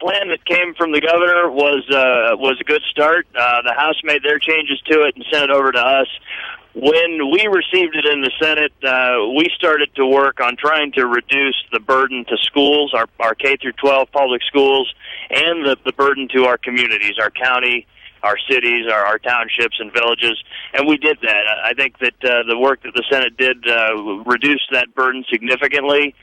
plan that came from the governor was a good start. The House made their changes to it and sent it over to us. When we received it in the Senate, we started to work on trying to reduce the burden to schools, our K through 12 public schools, and the burden to our communities, our county, our cities, our townships and villages, and we did that. I think that the work that the Senate did reduced that burden significantly.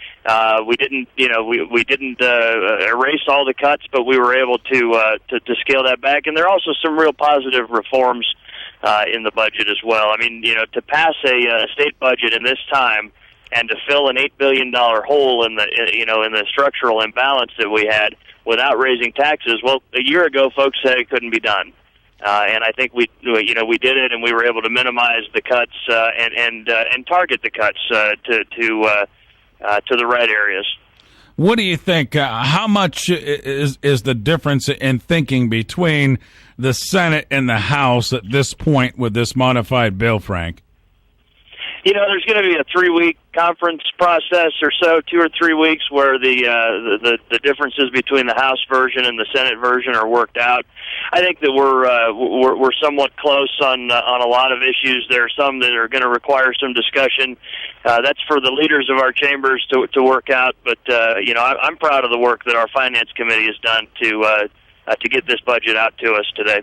We didn't erase all the cuts, but we were able to scale that back. And there are also some real positive reforms in the budget as well. I mean, to pass a state budget in this time and to fill an $8 billion hole in the structural imbalance that we had without raising taxes. Well, a year ago, folks said it couldn't be done. And I think we did it, and we were able to minimize the cuts and target the cuts to the right areas. What do you think? How much is the difference in thinking between the Senate and the House at this point with this modified bill, Frank? There's going to be a 3-week conference process or so, 2 or 3 weeks, where the differences between the House version and the Senate version are worked out. I think that we're somewhat close on a lot of issues. There are some that are going to require some discussion. That's for the leaders of our chambers to work out. But I'm proud of the work that our Finance Committee has done to get this budget out to us today.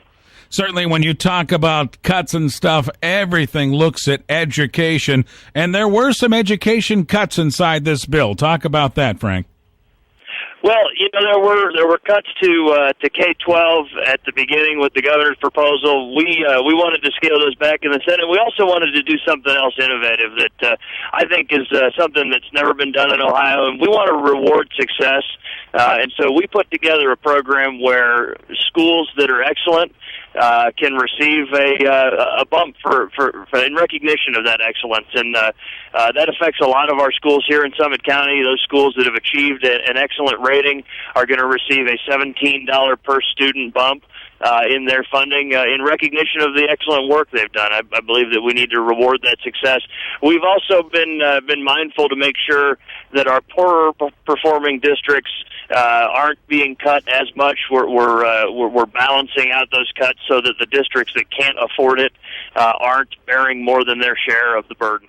Certainly, when you talk about cuts and stuff, everything looks at education, and there were some education cuts inside this bill. Talk about that, Frank. Well, there were cuts to K-12 at the beginning with the governor's proposal. We wanted to scale those back in the Senate. We also wanted to do something else innovative that I think is something that's never been done in Ohio, and we want to reward success. And so we put together a program where schools that are excellent can receive a bump for in recognition of that excellence, and that affects a lot of our schools here in Summit County. Those schools that have achieved an excellent rating are going to receive a $17 per student bump in their funding in recognition of the excellent work they've done. I believe that we need to reward that success. We've also been mindful to make sure that our poorer performing districts aren't being cut as much. We're balancing out those cuts so that the districts that can't afford it aren't bearing more than their share of the burden.